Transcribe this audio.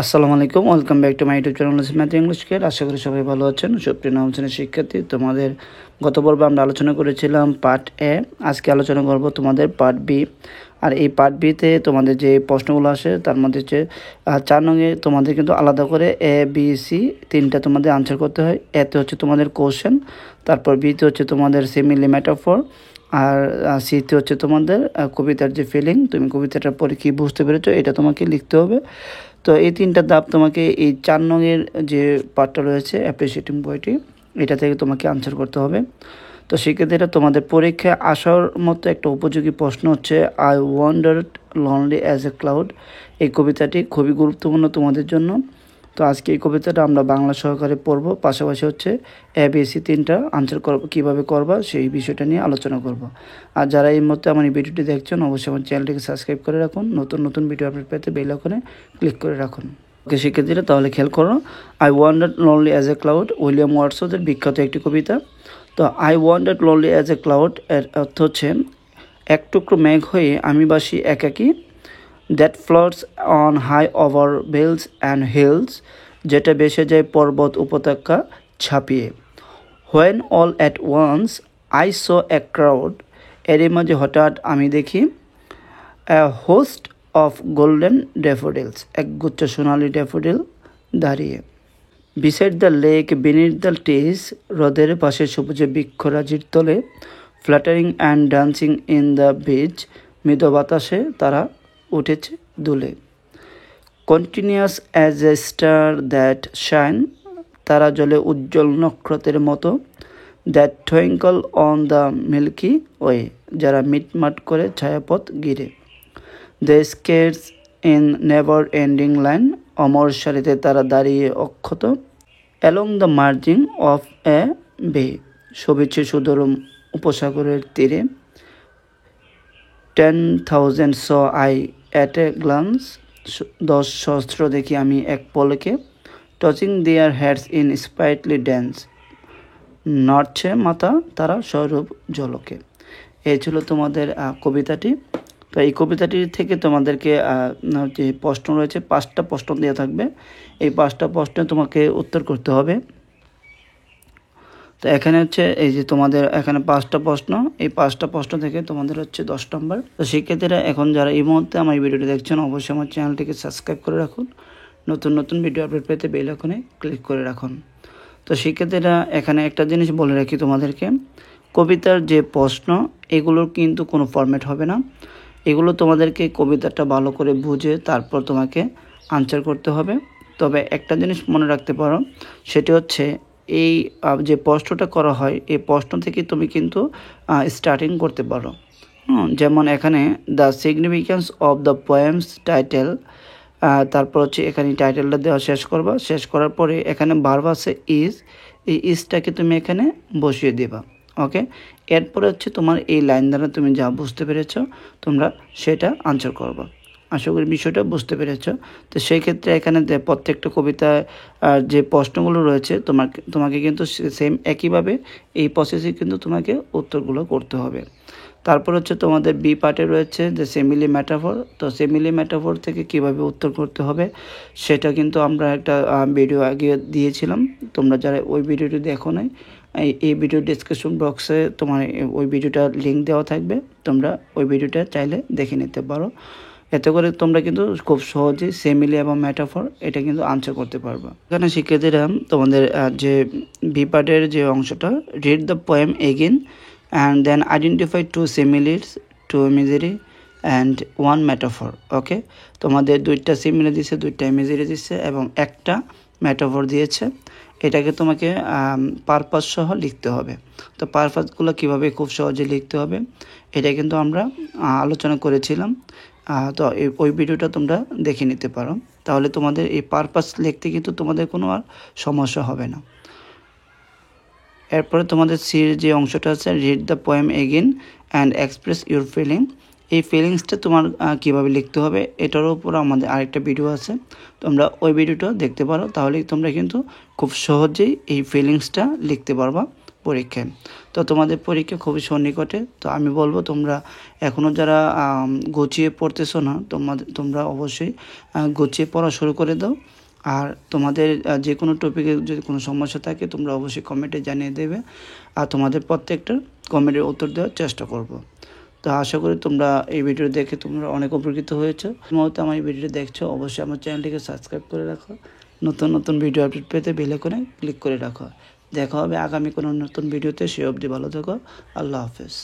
আসসালামু আলাইকুম, welcome back to my YouTube channel Math English Care. আশা করি সবাই ভালো আছেন। সুপ্রিয় নবম শ্রেণীর শিক্ষার্থী, তোমাদের গত পর্বে আমরা আলোচনা করেছিলাম পার্ট এ। আজকে আলোচনা করব তোমাদের পার্ট বি। আর এই পার্ট বিতে তোমাদের যে প্রশ্নগুলো আসে তার মধ্যে হচ্ছে 4 নঙে তোমাদের কিন্তু আলাদা করে এ বি সি তিনটা তোমাদের আনসার করতে হয়। এতে হচ্ছে তোমাদের কোশ্চেন, তারপর বিতে হচ্ছে তোমাদের সিমিলি মেটাফর, আর সিতে হচ্ছে তোমাদের কবিতার যে ফিলিং, তুমি কবিতাটার পরে কী বুঝতে পেরেছো এটা তোমাকে লিখতে হবে। তো এই তিনটা ধাপ তোমাকে এই 4 নঙের যে পার্টটা রয়েছে অ্যাপ্রিসিয়েটিং বইটি, এটা থেকে তোমাকে আনসার করতে হবে। তো সেক্ষেত্রে তোমাদের পরীক্ষায় আসার মতো একটা উপযোগী প্রশ্ন হচ্ছে I wandered lonely as a cloud. এই কবিতাটি খুবই গুরুত্বপূর্ণ তোমাদের জন্য। তো আজকে এই কবিতাটা আমরা বাংলা সহকারে পড়ব, পাশাপাশি হচ্ছে এবিসি তিনটা আনসার কীভাবে করবা সেই বিষয়টা নিয়ে আলোচনা করব। আর যারা এই মুহূর্তে আমার এই ভিডিওটি দেখছেন, অবশ্যই আমার চ্যানেলটিকে সাবস্ক্রাইব করে রাখুন, নতুন নতুন ভিডিও আপডেট পেতে বেল আইকনে ক্লিক করে রাখুন। ওকে শিক্ষার্থীরা, তাহলে খেয়াল করো, I wandered lonely as a cloud William ওয়ার্ডসওয়ার্থের বিখ্যাত একটি কবিতা। তো I wandered lonely as a cloud এর অর্থ হচ্ছে এক টুকরো মেঘ হয়ে আমি বাসি একাকী, that floats on high over vales and hills, যেটা ভেসে যায় পর্বত উপত্যকা ছাপিয়ে। When all at once I saw a crowd, এরই মাঝে হঠাৎ আমি দেখি a host of golden daffodils, একগুচ্ছ সোনালি ড্যাফোডিল দাঁড়িয়ে। Beside the lake beneath the trees, হ্রদের পাশে সবুজে বৃক্ষরাজির তলে। Fluttering and dancing in the breeze, মৃদু বাতাসে তারা উঠেছে দুলে। Continuous as a star that shine, তারা জলে উজ্জ্বল নক্ষত্রের মতো। That twinkle on the milky way, যারা মিটমাট করে ছায়াপথ ঘিরে। দ্য স্কেটস ইন নেভার এন্ডিং লাইন, অমর সারিতে তারা দাঁড়িয়ে অক্ষত। Along the margin of a bay, শোভিচ্ছে সুদূর উপসাগরের তীরে। 10,000 saw I at a glance, 10,000 দেখি আমি এক পলকে। Tossing their heads in sprightly dance, নড়ছে মাথা তারা স্বরূপ ঝলকে। এই ছিল তোমাদের কবিতাটি। তো এই কবিতাটি থেকে তোমাদেরকে যে প্রশ্ন রয়েছে 5টা প্রশ্ন দেওয়া থাকবে। এই 5টা প্রশ্নে তোমাকে উত্তর করতে হবে। তো এখানে হচ্ছে এই যে তোমাদের এখানে 5টা প্রশ্ন, এই 5টা প্রশ্ন থেকে তোমাদের হচ্ছে 10 নম্বর। তো শিক্ষার্থীরা এখন যারা এই মুহূর্তে আমার এই ভিডিওটি দেখছেন, অবশ্যই আমার চ্যানেলটিকে সাবস্ক্রাইব করে রাখুন, নতুন নতুন ভিডিও আপডেট পেতে বেল আইকনে ক্লিক করে রাখুন। তো শিক্ষার্থীরা এখানে একটা জিনিস বলে রাখি তোমাদেরকে, কবিতার যে প্রশ্ন এগুলোর কিন্তু কোনো ফরম্যাট হবে না। এগুলো তোমাদেরকে কবিতাটা ভালো করে বুঝে তারপর তোমাকে আনসার করতে হবে। তবে একটা জিনিস মনে রাখতে পারো, সেটি হচ্ছে এই যে প্রশ্নটা করা হয় এই প্রশ্ন থেকে তুমি কিন্তু স্টার্টিং করতে পারো। যেমন এখানে the significance of the poems title, তারপর হচ্ছে এখানে টাইটেলটা দেওয়া শেষ করবা। শেষ করার পরে এখানে ভার্ব আছে ইজ, এই ইজটাকে তুমি এখানে বসিয়ে দেবা। ওকে, এরপরে হচ্ছে তোমার এই লাইন দ্বারা তুমি যা বুঝতে পেরেছো তোমরা সেটা আনসার করবা। আশা করি বিষয়টা বুঝতে পেরেছো। তো সেই ক্ষেত্রে এখানে প্রত্যেকটা কবিতায় যে প্রশ্নগুলো রয়েছে তোমাকে কিন্তু সেম একইভাবে এই প্রসেসে কিন্তু তোমাকে উত্তরগুলো করতে হবে। তারপর হচ্ছে তোমাদের বি পার্টে রয়েছে যে সিমিলি মেটাফর। তো সিমিলি মেটাফর থেকে কিভাবে উত্তর করতে হবে সেটা কিন্তু আমরা একটা ভিডিও আগে দিয়েছিলাম। তোমরা যারা ওই ভিডিওটি দেখো নাই, এই ভিডিও ডিসক্রিপশন বক্সে তোমার ওই ভিডিওটার লিঙ্ক দেওয়া থাকবে, তোমরা ওই ভিডিওটা চাইলে দেখে নিতে পারো। এতে করে তোমরা কিন্তু খুব সহজেই সিমিলি এবং মেটাফর এটা কিন্তু আনসার করতে পারবা। এখানে শিক্ষার্থীরা তোমাদের যে বি পার্টের যে অংশটা, read the poem again and then identify 2 similes, 2 imagery and 1 metaphor. ওকে, তোমাদের 2টা সিমিলি দিয়েছে, 2টা ইমেজারি দিয়েছে এবং একটা মেটাফর দিয়েছে। এটাকে তোমাকে পারপাস সহ লিখতে হবে। তো পারপাসগুলো কীভাবে খুব সহজে লিখতে হবে এটা কিন্তু আমরা আলোচনা করেছিলাম। তো ওই ভিডিওটা তোমরা দেখে নিতে পারো, তাহলে তোমাদের এই পারপাস লিখতে কিন্তু তোমাদের কোনো আর সমস্যা হবে না। এরপরে তোমাদের সির যে অংশটা আছে, read the poem again and express your feeling, এই ফিলিংসটা তোমার কীভাবে লিখতে হবে এটার উপর আমাদের আরেকটা ভিডিও আছে, তোমরা ওই ভিডিওটা দেখতে পারো। তাহলে তোমরা কিন্তু খুব সহজেই এই ফিলিংসটা লিখতে পারবা পরীক্ষায়। তো তো তোমাদের পরীক্ষা খুবই সন্নিকটে। তো আমি বলবো তোমরা এখনও যারা গুছিয়ে পড়তেছো না, তোমরা অবশ্যই গুছিয়ে পড়া শুরু করে দাও। আর তোমাদের যে কোনো টপিকে যদি কোনো সমস্যা থাকে তোমরা অবশ্যই কমেন্টে জানিয়ে দেবে, আর তোমাদের প্রত্যেকটা কমেন্টের উত্তর দেওয়ার চেষ্টা করব। তো আশা করি তোমরা এই ভিডিও দেখে তোমরা অনেক উপকৃত হয়েছো। মুহূর্তে আমার এই ভিডিওটি দেখছো, অবশ্যই আমার চ্যানেলটিকে সাবস্ক্রাইব করে রাখো। নতুন নতুন ভিডিও আপডেট পেতে বেল আইকনে ক্লিক করে রাখো। দেখা হবে আগামী কোনো নতুন ভিডিওতে। সে অবধি ভালো থেকো। আল্লাহ হাফেজ।